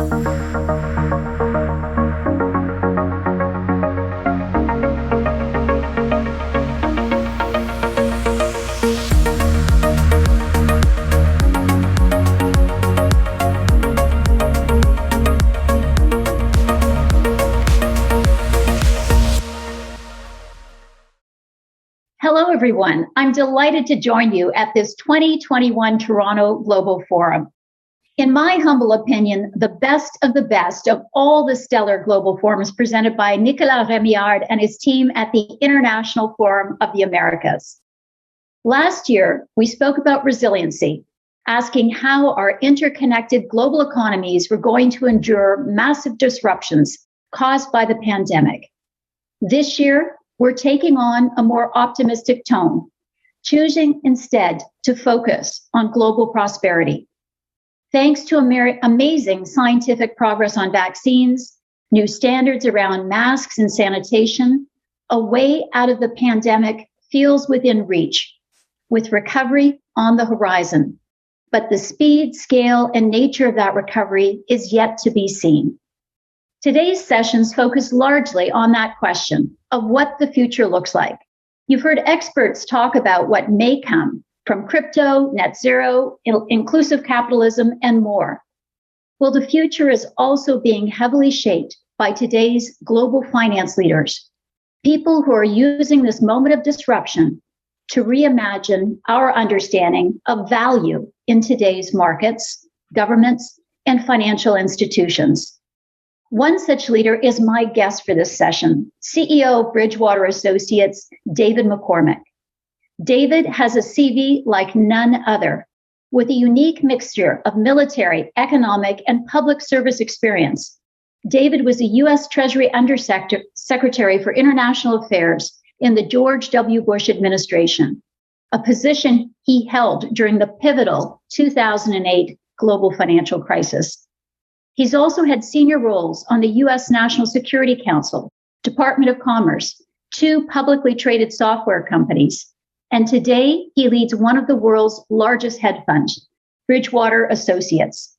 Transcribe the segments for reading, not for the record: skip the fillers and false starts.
Hello, everyone. I'm delighted to join you at this 2021 Toronto Global Forum. In my humble opinion, the best of all the stellar global forums presented by Nicolas Rémillard and his team at the International Forum of the Americas. Last year, we spoke about resiliency, asking how our interconnected global economies were going to endure massive disruptions caused by the pandemic. This year, we're taking on a more optimistic tone, choosing instead to focus on global prosperity. Thanks to amazing scientific progress on vaccines, new standards around masks and sanitation, a way out of the pandemic feels within reach, with recovery on the horizon. But the speed, scale, and nature of that recovery is yet to be seen. Today's sessions focus largely on that question of what the future looks like. You've heard experts talk about what may come from crypto, net zero, inclusive capitalism, and more. Well, the future is also being heavily shaped by today's global finance leaders, people who are using this moment of disruption to reimagine our understanding of value in today's markets, governments, and financial institutions. One such leader is my guest for this session, CEO of Bridgewater Associates, David McCormick. David has a CV like none other, with a unique mixture of military, economic, and public service experience. David was a U.S. Treasury Undersecretary for International Affairs in the George W. Bush administration, a position he held during the pivotal 2008 global financial crisis. He's also had senior roles on the U.S. National Security Council, Department of Commerce, 2 publicly traded software companies, and today he leads one of the world's largest hedge funds, Bridgewater Associates.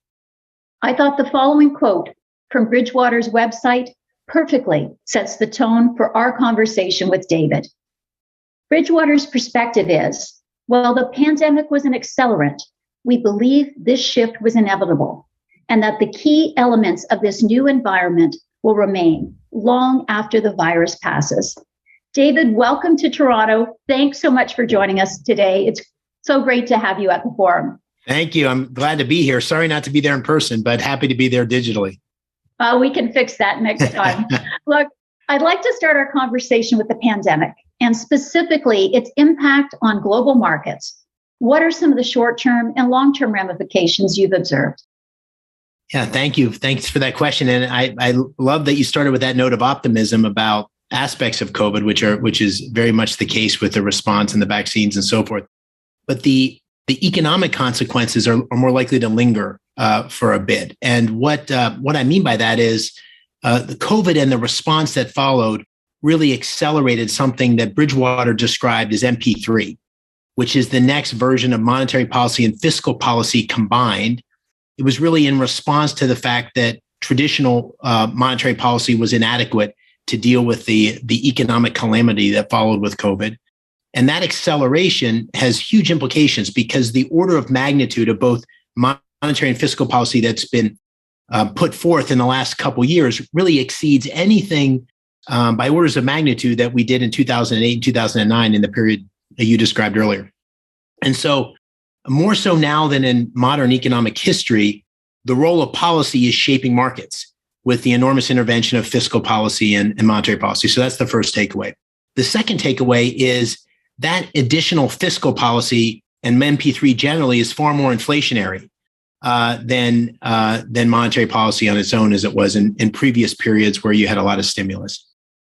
I thought the following quote from Bridgewater's website perfectly sets the tone for our conversation with David. Bridgewater's perspective is, while the pandemic was an accelerant, we believe this shift was inevitable, and that the key elements of this new environment will remain long after the virus passes. David, welcome to Toronto. Thanks so much for joining us today. It's so great to have you at the forum. Thank you. I'm glad to be here. Sorry not to be there in person, but happy to be there digitally. We can fix that next time. Look, I'd like to start our conversation with the pandemic and specifically its impact on global markets. What are some of the short-term and long-term ramifications you've observed? Yeah, thank you. Thanks for that question. And I love that you started with that note of optimism about aspects of COVID, which is very much the case with the response and the vaccines and so forth. But the economic consequences are more likely to linger for a bit. And what I mean by that is the COVID and the response that followed really accelerated something that Bridgewater described as MP3, which is the next version of monetary policy and fiscal policy combined. It was really in response to the fact that traditional monetary policy was inadequate to deal with the economic calamity that followed with COVID. And that acceleration has huge implications because the order of magnitude of both monetary and fiscal policy that's been put forth in the last couple of years really exceeds anything by orders of magnitude that we did in 2008 and 2009 in the period that you described earlier. And so more so now than in modern economic history, the role of policy is shaping markets with the enormous intervention of fiscal policy and monetary policy. So that's the first takeaway. The second takeaway is that additional fiscal policy and MP3 generally is far more inflationary than monetary policy on its own, as it was in previous periods where you had a lot of stimulus.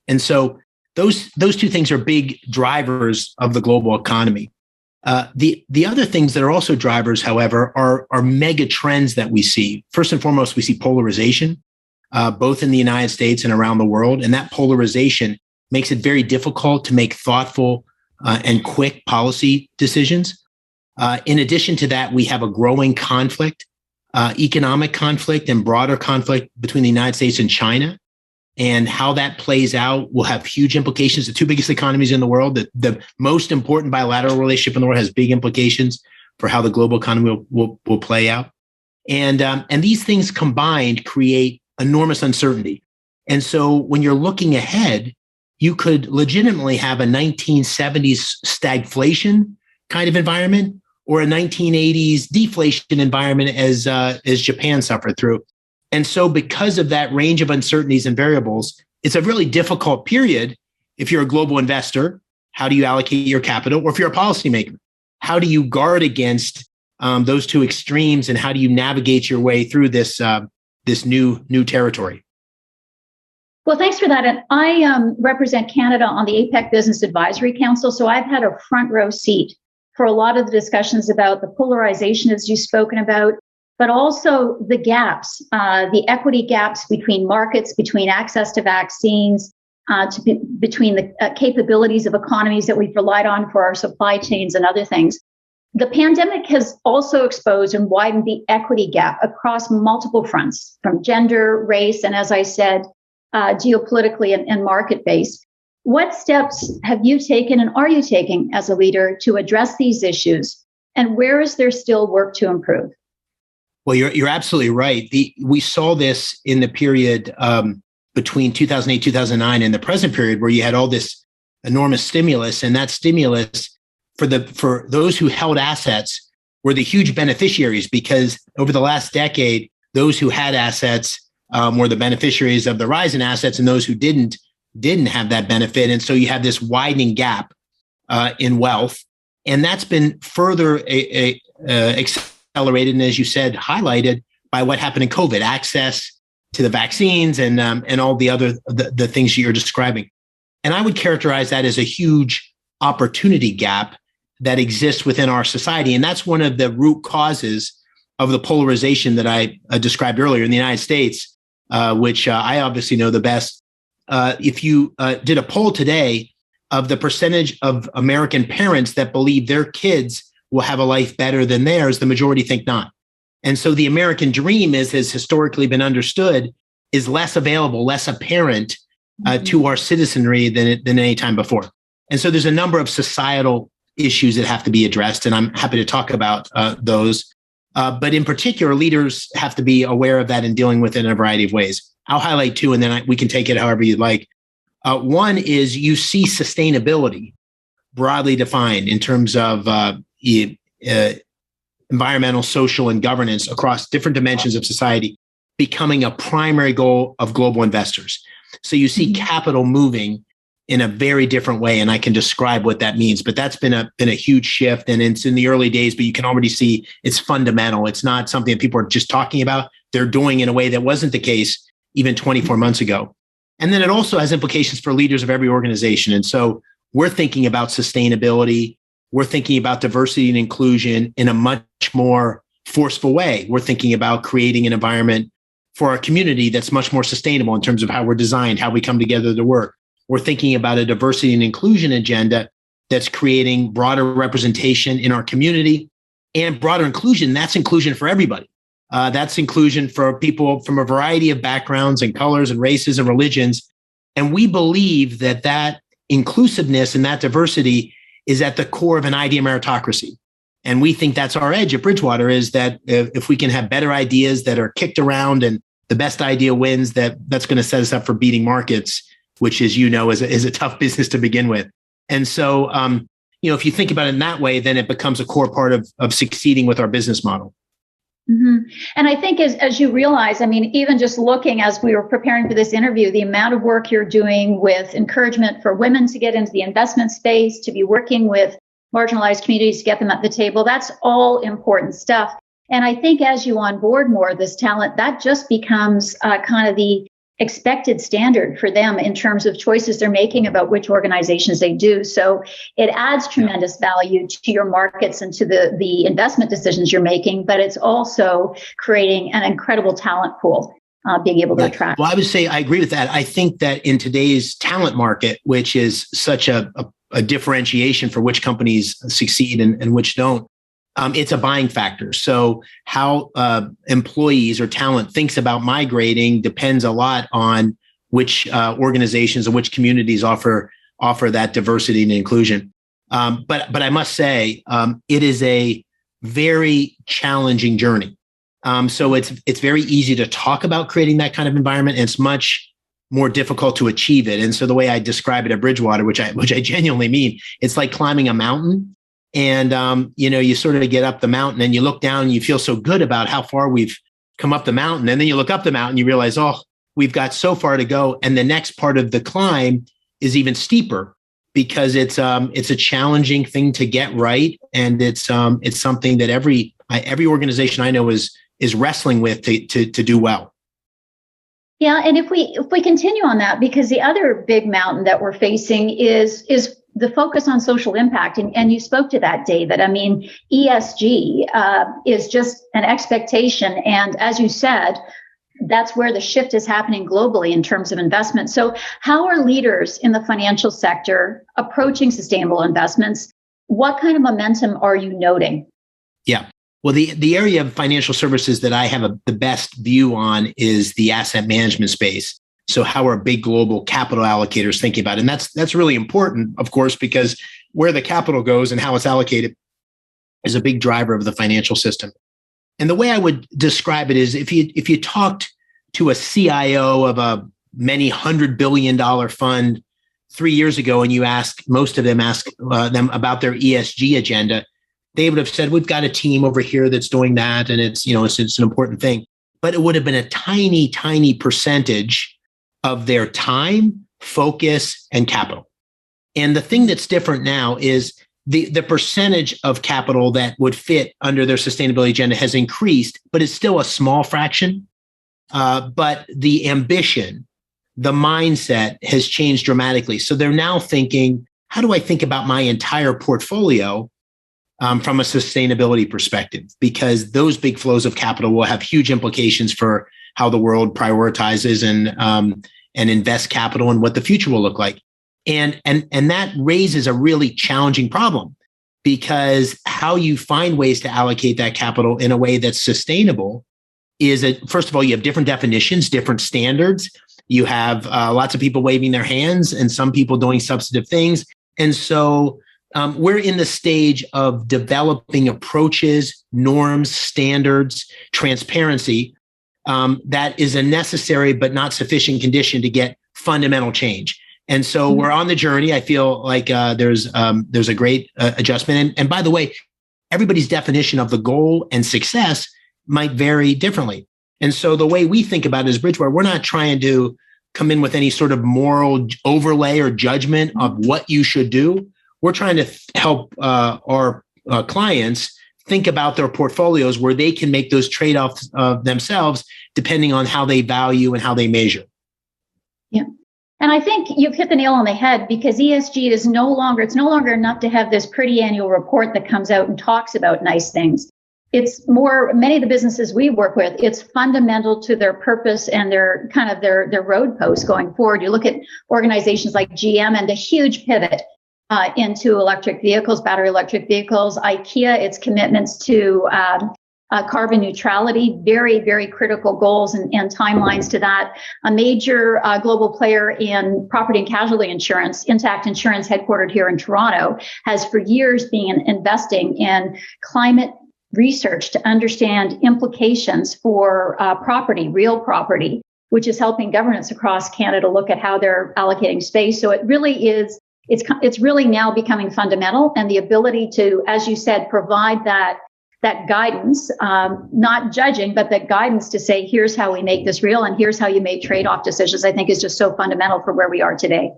And so those two things are big drivers of the global economy. The other things that are also drivers, however, are mega trends that we see. First and foremost, we see polarization, both in the United States and around the world. And that polarization makes it very difficult to make thoughtful and quick policy decisions. In addition to that, we have a growing conflict economic conflict and broader conflict between the United States and China. And how that plays out will have huge implications. The two biggest economies in the world, the most important bilateral relationship in the world, has big implications for how the global economy will play out. And these things combined create enormous uncertainty. And so when you're looking ahead, you could legitimately have a 1970s stagflation kind of environment or a 1980s deflation environment as Japan suffered through. And so because of that range of uncertainties and variables, it's a really difficult period. If you're a global investor, how do you allocate your capital? Or if you're a policymaker, how do you guard against those two extremes, and how do you navigate your way through this new territory? Well, thanks for that. And I represent Canada on the APEC Business Advisory Council, so I've had a front row seat for a lot of the discussions about the polarization, as you've spoken about, but also the gaps, the equity gaps between markets, between access to vaccines, between the capabilities of economies that we've relied on for our supply chains and other things. The pandemic has also exposed and widened the equity gap across multiple fronts, from gender, race, and as I said, geopolitically and market-based. What steps have you taken and are you taking as a leader to address these issues? And where is there still work to improve? Well, you're absolutely right. We saw this in the period between 2008, 2009 and the present period, where you had all this enormous stimulus, and that stimulus for those who held assets were the huge beneficiaries, because over the last decade, those who had assets were the beneficiaries of the rise in assets, and those who didn't have that benefit. And so you have this widening gap in wealth, and that's been further accelerated, and as you said, highlighted by what happened in COVID, access to the vaccines and all the other the things you're describing. And I would characterize that as a huge opportunity gap that exists within our society. And that's one of the root causes of the polarization that I described earlier in the United States, which I obviously know the best. If you did a poll today of the percentage of American parents that believe their kids will have a life better than theirs, the majority think not. And so the American dream, as has historically been understood, is less available, less apparent to our citizenry than any time before. And so there's a number of societal issues that have to be addressed, and I'm happy to talk about those. But in particular, leaders have to be aware of that and dealing with it in a variety of ways. I'll highlight two, and then we can take it however you'd like. One is you see sustainability broadly defined in terms of environmental, social, and governance across different dimensions of society becoming a primary goal of global investors. So you see capital moving in a very different way, and I can describe what that means. But that's been a huge shift, and it's in the early days, but you can already see it's fundamental. It's not something that people are just talking about. They're doing in a way that wasn't the case even 24 months ago. And then it also has implications for leaders of every organization. And so we're thinking about sustainability. We're thinking about diversity and inclusion in a much more forceful way. We're thinking about creating an environment for our community that's much more sustainable in terms of how we're designed, how we come together to work. We're thinking about a diversity and inclusion agenda that's creating broader representation in our community, and broader inclusion. That's inclusion for everybody. That's inclusion for people from a variety of backgrounds and colors and races and religions. And we believe that inclusiveness and that diversity is at the core of an idea meritocracy. And we think that's our edge at Bridgewater, is that if we can have better ideas that are kicked around and the best idea wins, that's going to set us up for beating markets, which, as you know, is a tough business to begin with. And so, if you think about it in that way, then it becomes a core part of succeeding with our business model. Mm-hmm. And I think as you realize, even just looking as we were preparing for this interview, the amount of work you're doing with encouragement for women to get into the investment space, to be working with marginalized communities to get them at the table, that's all important stuff. And I think as you onboard more of this talent, that just becomes kind of the expected standard for them in terms of choices they're making about which organizations they do. So it adds tremendous value to your markets and to the investment decisions you're making, but it's also creating an incredible talent pool, being able to attract. Well, I would say I agree with that. I think that in today's talent market, which is such a differentiation for which companies succeed and which don't, It's a buying factor. So how employees or talent thinks about migrating depends a lot on which organizations and which communities offer that diversity and inclusion. But I must say, it is a very challenging journey. So it's very easy to talk about creating that kind of environment, and it's much more difficult to achieve it. And so the way I describe it at Bridgewater, which I genuinely mean, it's like climbing a mountain. And you sort of get up the mountain and you look down and you feel so good about how far we've come up the mountain. And then you look up the mountain, you realize, oh, we've got so far to go. And the next part of the climb is even steeper because it's a challenging thing to get right. And it's something that every organization I know is wrestling with to do well. Yeah, and if we continue on that, because the other big mountain that we're facing is the focus on social impact, and you spoke to that, David. I mean, ESG is just an expectation, and as you said, that's where the shift is happening globally in terms of investment. So, how are leaders in the financial sector approaching sustainable investments? What kind of momentum are you noting? Yeah. Well, the area of financial services that I have the best view on is the asset management space. So how are big global capital allocators thinking about it? And that's really important, of course, because where the capital goes and how it's allocated is a big driver of the financial system. And the way I would describe it is if you talked to a CIO of a many $100 billion fund 3 years ago and you most of them ask them about their ESG agenda, they would have said, we've got a team over here that's doing that. And it's an important thing. But it would have been a tiny, tiny percentage of their time, focus, and capital. And the thing that's different now is the percentage of capital that would fit under their sustainability agenda has increased, but it's still a small fraction. But the ambition, the mindset has changed dramatically. So they're now thinking, how do I think about my entire portfolio from a sustainability perspective? Because those big flows of capital will have huge implications for how the world prioritizes and invest capital and what the future will look like. And that raises a really challenging problem, because how you find ways to allocate that capital in a way that's sustainable is first of all, you have different definitions, different standards. You have lots of people waving their hands and some people doing substantive things. And so we're in the stage of developing approaches, norms, standards, transparency that is a necessary but not sufficient condition to get fundamental change. And so we're on the journey. I feel like there's a great adjustment. And by the way, everybody's definition of the goal and success might vary differently. And so the way we think about it as Bridgewater, we're not trying to come in with any sort of moral overlay or judgment of what you should do. We're trying to help our clients think about their portfolios where they can make those trade-offs themselves, depending on how they value and how they measure. Yeah. And I think you've hit the nail on the head, because ESG is no longer enough to have this pretty annual report that comes out and talks about nice things. It's more, many of the businesses we work with, it's fundamental to their purpose and their kind of their road posts going forward. You look at organizations like GM and the huge pivot into electric vehicles, battery electric vehicles, IKEA, its commitments to carbon neutrality, very, very critical goals and timelines to that. A major global player in property and casualty insurance, Intact Insurance, headquartered here in Toronto, has for years been investing in climate research to understand implications for property, real property, which is helping governments across Canada look at how they're allocating space. So it really is, it's really now becoming fundamental, and the ability to, as you said, provide that guidance, not judging, but that guidance to say, here's how we make this real and here's how you make trade-off decisions, I think is just so fundamental for where we are today.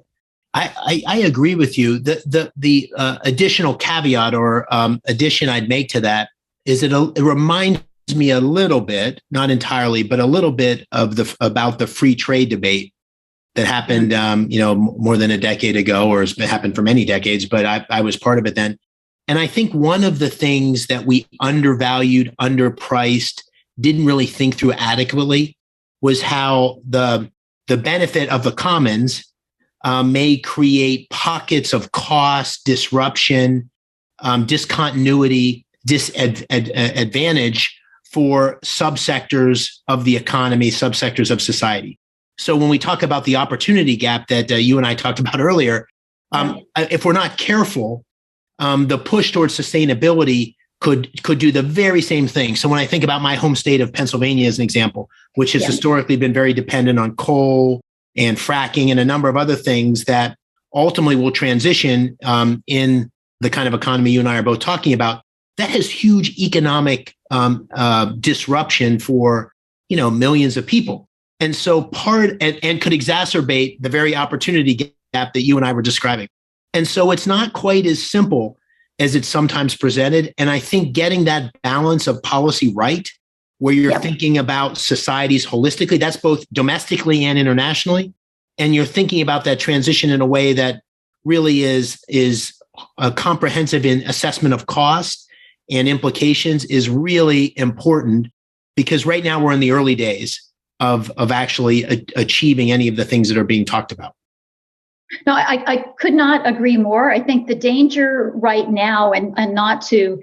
I agree with you. The additional caveat or addition I'd make to that is it reminds me a little bit, not entirely, but a little bit about the free trade debate that happened, more than a decade ago, or has happened for many decades, but I was part of it then. And I think one of the things that we undervalued, underpriced, didn't really think through adequately was how the benefit of the commons may create pockets of cost, disruption, discontinuity disadvantage for subsectors of the economy, subsectors of society. So when we talk about the opportunity gap that you and I talked about earlier, if we're not careful, the push towards sustainability could do the very same thing. So when I think about my home state of Pennsylvania as an example, which has historically been very dependent on coal and fracking and a number of other things that ultimately will transition in the kind of economy you and I are both talking about, that has huge economic disruption for millions of people. And so and could exacerbate the very opportunity gap that you and I were describing. And so it's not quite as simple as it's sometimes presented. And I think getting that balance of policy right, where you're thinking about societies holistically, that's both domestically and internationally. And you're thinking about that transition in a way that really is a comprehensive in assessment of cost and implications is really important, because right now we're in the early days of actually achieving any of the things that are being talked about. No, I could not agree more. I think the danger right now, and not to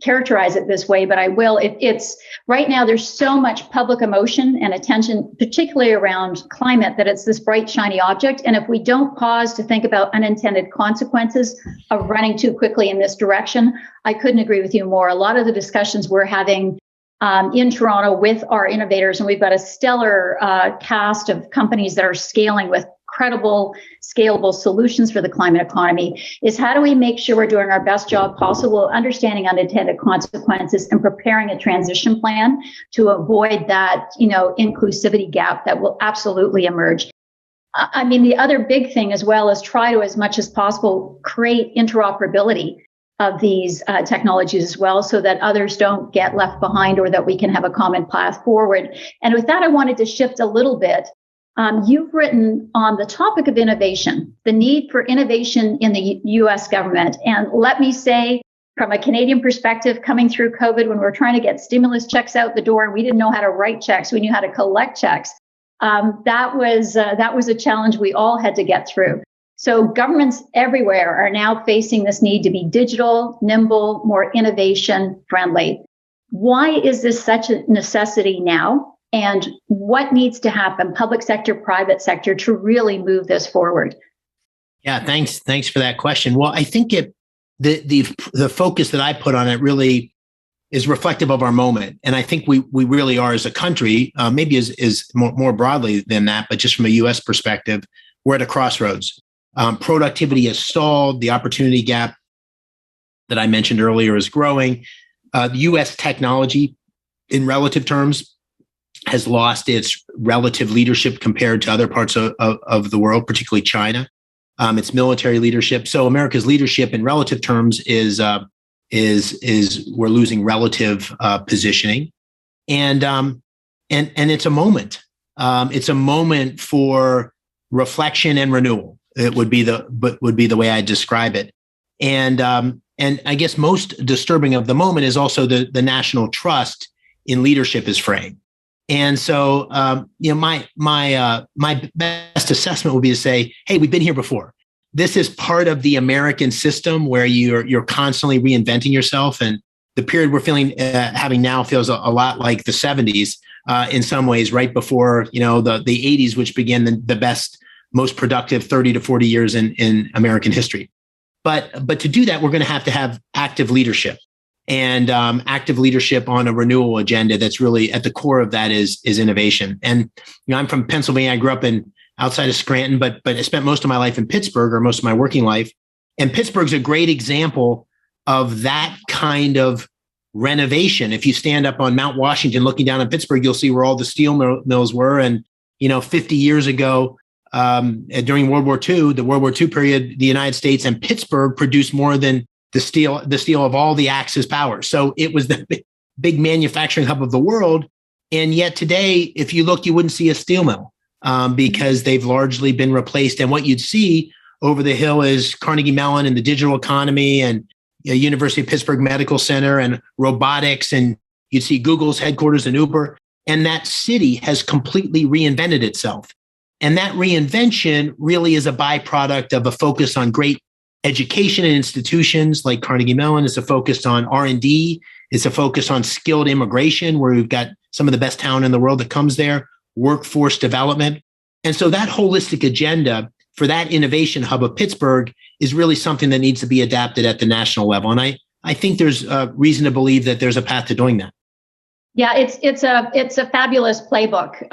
characterize it this way, but I will, it's right now there's so much public emotion and attention, particularly around climate, that it's this bright, shiny object. And if we don't pause to think about unintended consequences of running too quickly in this direction, I couldn't agree with you more. A lot of the discussions we're having in Toronto with our innovators, and we've got a stellar cast of companies that are scaling with credible, scalable solutions for the climate economy, is how do we make sure we're doing our best job possible, understanding unintended consequences and preparing a transition plan to avoid that, inclusivity gap that will absolutely emerge. I mean, the other big thing as well is try to, as much as possible, create interoperability of these technologies as well, so that others don't get left behind, or that we can have a common path forward. And with that, I wanted to shift a little bit. You've written on the topic of innovation, the need for innovation in the U.S. government. And let me say, from a Canadian perspective, coming through COVID, when we were trying to get stimulus checks out the door and we didn't know how to write checks, we knew how to collect checks. That was a challenge we all had to get through. So governments everywhere are now facing this need to be digital, nimble, more innovation friendly. Why is this such a necessity now? And what needs to happen, public sector, private sector, to really move this forward? Yeah, thanks for that question. Well, I think the focus that I put on it really is reflective of our moment, and I think we really are as a country. Maybe is more broadly than that, but just from a U.S. perspective, we're at a crossroads. Productivity has stalled. The opportunity gap that I mentioned earlier is growing. U.S. technology, in relative terms, has lost its relative leadership compared to other parts of the world, particularly China. Its military leadership. So America's leadership in relative terms is we're losing relative positioning, and it's a moment. It's a moment for reflection and renewal. It would be the way I describe it. And I guess most disturbing of the moment is also the national trust in leadership is fraying. And so, my best assessment would be to say, hey, we've been here before. This is part of the American system where you're constantly reinventing yourself. And the period we're having now feels a lot like the 70s in some ways, right before, the 80s, which began the best, most productive 30 to 40 years in American history. But to do that, we're going to have active leadership. And active leadership on a renewal agenda that's really at the core of that is innovation. And I'm from Pennsylvania. I grew up outside of Scranton, but I spent most of my life in Pittsburgh, or most of my working life. And Pittsburgh's a great example of that kind of renovation. If you stand up on Mount Washington looking down at Pittsburgh, you'll see where all the steel mills were. And 50 years ago, during World War II, the World War II period, the United States and Pittsburgh produced more than the steel of all the Axis powers. So it was the big manufacturing hub of the world. And yet today, if you look, you wouldn't see a steel mill because they've largely been replaced. And what you'd see over the hill is Carnegie Mellon and the digital economy, and University of Pittsburgh Medical Center and robotics. And you'd see Google's headquarters in Uber. And that city has completely reinvented itself. And that reinvention really is a byproduct of a focus on great education and institutions like Carnegie Mellon. It's a focus on R&D. It's a focus on skilled immigration, where we've got some of the best talent in the world that comes there, workforce development. And so that holistic agenda for that innovation hub of Pittsburgh is really something that needs to be adapted at the national level. And I think there's a reason to believe that there's a path to doing that. Yeah, it's a fabulous playbook.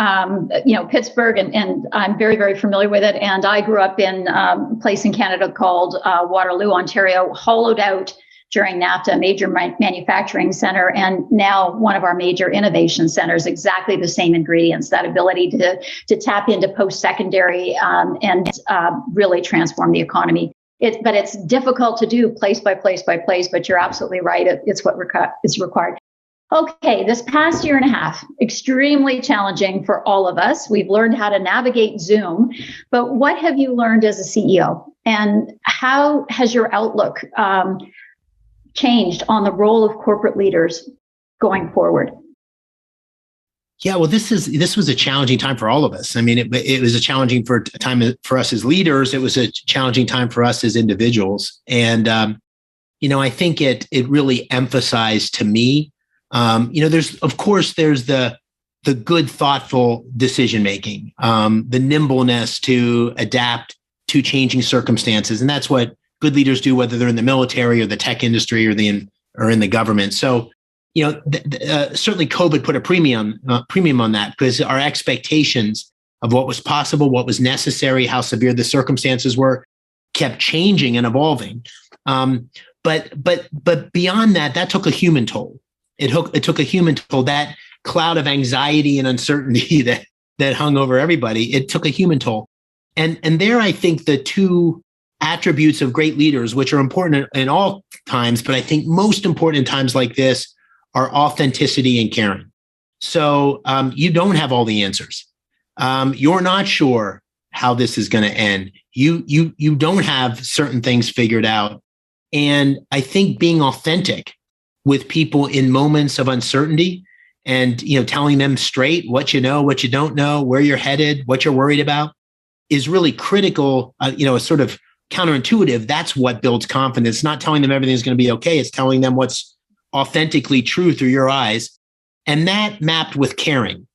Pittsburgh, and I'm very, very familiar with it. And I grew up in a place in Canada called Waterloo, Ontario, hollowed out during NAFTA, a major manufacturing center, and now one of our major innovation centers. Exactly the same ingredients, that ability to tap into post-secondary and really transform the economy. But it's difficult to do place by place by place. But you're absolutely right. It's what it's required. Okay, this past year and a half, extremely challenging for all of us. We've learned how to navigate Zoom, but what have you learned as a CEO? And how has your outlook changed on the role of corporate leaders going forward? Yeah, well, this was a challenging time for all of us. I mean, it was a challenging time for us as leaders. It was a challenging time for us as individuals. And, I think it really emphasized to me, there's the good, thoughtful decision making, the nimbleness to adapt to changing circumstances, and that's what good leaders do, whether they're in the military or the tech industry or in the government. So, certainly COVID put a premium on that, because our expectations of what was possible, what was necessary, how severe the circumstances were, kept changing and evolving. But beyond that, that took a human toll. It took a human toll. That cloud of anxiety and uncertainty that hung over everybody, it took a human toll. And there, I think the two attributes of great leaders, which are important in all times, but I think most important in times like this, are authenticity and caring. So you don't have all the answers. You're not sure how this is going to end. You don't have certain things figured out. And I think being authentic with people in moments of uncertainty and, telling them straight what you know, what you don't know, where you're headed, what you're worried about is really critical, sort of counterintuitive. That's what builds confidence. Not telling them everything's going to be okay. It's telling them what's authentically true through your eyes. And that mapped with caring,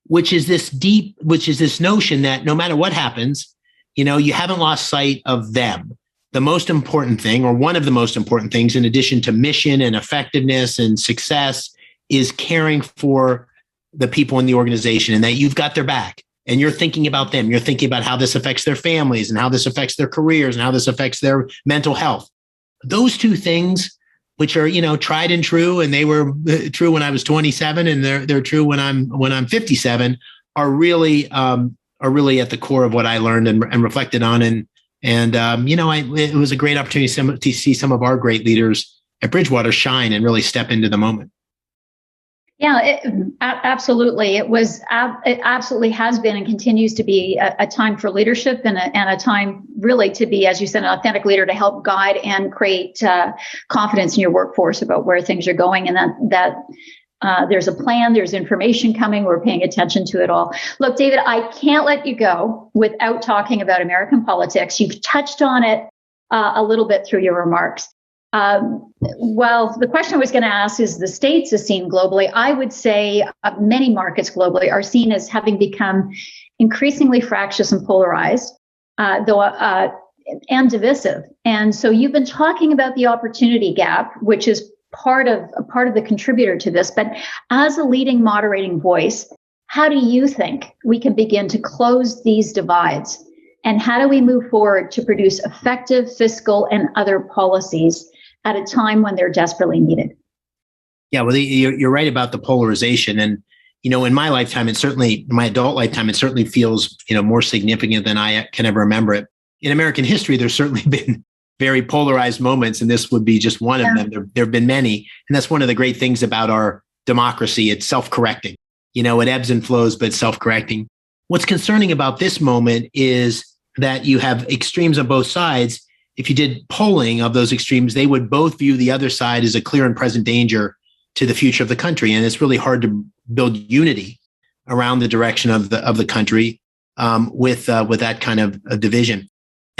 which is this notion that no matter what happens, you haven't lost sight of them. The most important thing, or one of the most important things, in addition to mission and effectiveness and success, is caring for the people in the organization, and that you've got their back and you're thinking about them. You're thinking about how this affects their families and how this affects their careers and how this affects their mental health. Those two things, which are, tried and true, and they were true when I was 27 and they're true when I'm 57, are really at the core of what I learned and reflected on. And it was a great opportunity to see some of our great leaders at Bridgewater shine and really step into the moment. Yeah, absolutely. It absolutely has been and continues to be a time for leadership and a time really to be, as you said, an authentic leader to help guide and create confidence in your workforce about where things are going, and that there's a plan, there's information coming, we're paying attention to it all. Look, David, I can't let you go without talking about American politics. You've touched on it a little bit through your remarks. Well, the question I was going to ask is the States is seen globally. I would say many markets globally are seen as having become increasingly fractious and polarized, and divisive. And so you've been talking about the opportunity gap, which is part of the contributor to this. But as a leading moderating voice, how do you think we can begin to close these divides? And how do we move forward to produce effective fiscal and other policies at a time when they're desperately needed? Yeah, well, you're right about the polarization. And, in my lifetime, in my adult lifetime, it certainly feels, more significant than I can ever remember it. In American history, there's certainly been very polarized moments, and this would be just one of them. There have been many. And that's one of the great things about our democracy. It's self-correcting. It ebbs and flows, but self-correcting. What's concerning about this moment is that you have extremes on both sides. If you did polling of those extremes, they would both view the other side as a clear and present danger to the future of the country. And it's really hard to build unity around the direction of the country with that kind of division.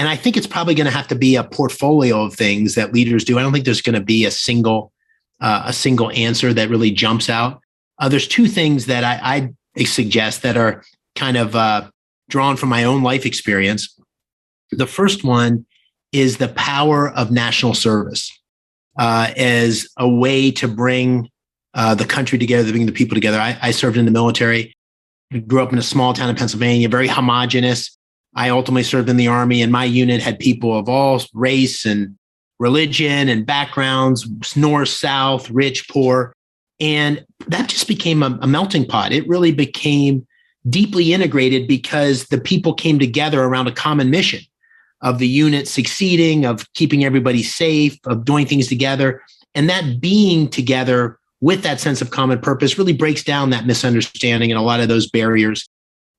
And I think it's probably going to have to be a portfolio of things that leaders do. I don't think there's going to be a single answer that really jumps out. There's two things that I suggest that are kind of drawn from my own life experience. The first one is the power of national service as a way to bring the country together, to bring the people together. I served in the military, grew up in a small town in Pennsylvania, very homogenous. I ultimately served in the Army, and my unit had people of all race and religion and backgrounds, north, south, rich, poor. And that just became a melting pot. It really became deeply integrated because the people came together around a common mission of the unit succeeding, of keeping everybody safe, of doing things together. And that being together with that sense of common purpose really breaks down that misunderstanding and a lot of those barriers.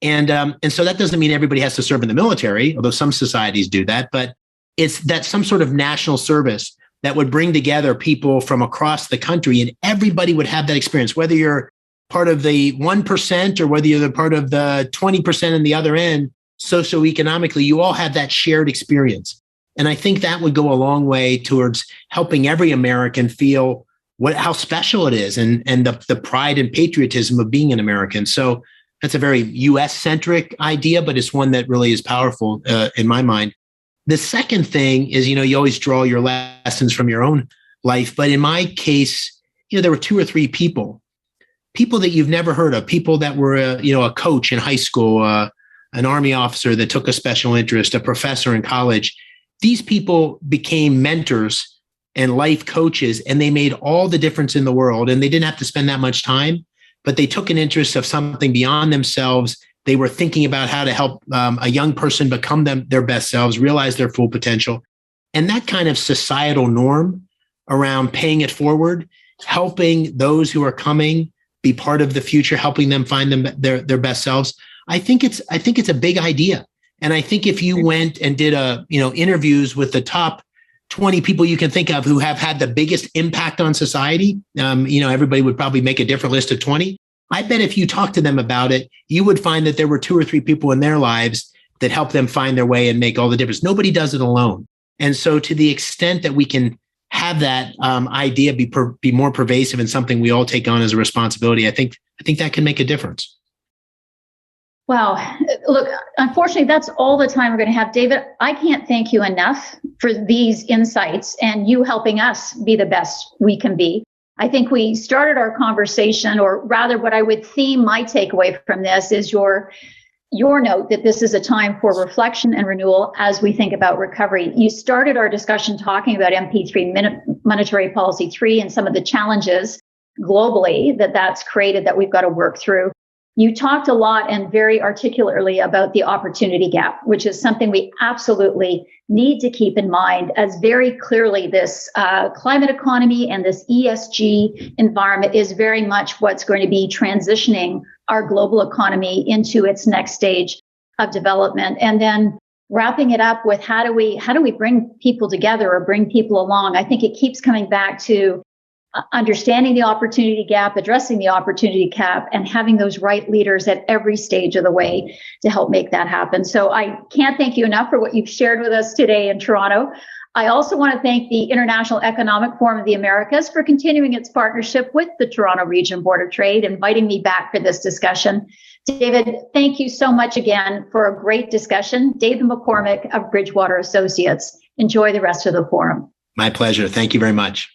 And so that doesn't mean everybody has to serve in the military, although some societies do that, but it's that some sort of national service that would bring together people from across the country, and everybody would have that experience, whether you're part of the 1% or whether you're part of the 20% in the other end, socioeconomically, you all have that shared experience. And I think that would go a long way towards helping every American feel how special it is and the pride and patriotism of being an American. So that's a very US-centric idea, but it's one that really is powerful in my mind. The second thing is, you always draw your lessons from your own life. But in my case, there were 2 or 3 people that you've never heard of, people that were, a coach in high school, an Army officer that took a special interest, a professor in college. These people became mentors and life coaches, and they made all the difference in the world. And they didn't have to spend that much time, but they took an interest of something beyond themselves. They were thinking about how to help a young person become their best selves, realize their full potential. And that kind of societal norm around paying it forward, helping those who are coming be part of the future, helping them find their best selves. I think it's a big idea. And I think if you went and did interviews with the top 20 people you can think of who have had the biggest impact on society, everybody would probably make a different list of 20. I bet if you talk to them about it, you would find that there were 2 or 3 people in their lives that help them find their way and make all the difference. Nobody does it alone. And so to the extent that we can have that idea be more pervasive and something we all take on as a responsibility, I think that can make a difference. Wow. Look, unfortunately, that's all the time we're going to have. David, I can't thank you enough for these insights and you helping us be the best we can be. I think we started our conversation, or rather what I would theme my takeaway from this is your note that this is a time for reflection and renewal as we think about recovery. You started our discussion talking about MP3 Monetary Policy 3 and some of the challenges globally that's created that we've got to work through. You talked a lot and very articulately about the opportunity gap, which is something we absolutely need to keep in mind, as very clearly this climate economy and this ESG environment is very much what's going to be transitioning our global economy into its next stage of development. And then wrapping it up with how do we bring people together or bring people along? I think it keeps coming back to understanding the opportunity gap, addressing the opportunity gap, and having those right leaders at every stage of the way to help make that happen. So I can't thank you enough for what you've shared with us today in Toronto. I also want to thank the International Economic Forum of the Americas for continuing its partnership with the Toronto Region Board of Trade, inviting me back for this discussion. David, thank you so much again for a great discussion. David McCormick of Bridgewater Associates. Enjoy the rest of the forum. My pleasure. Thank you very much.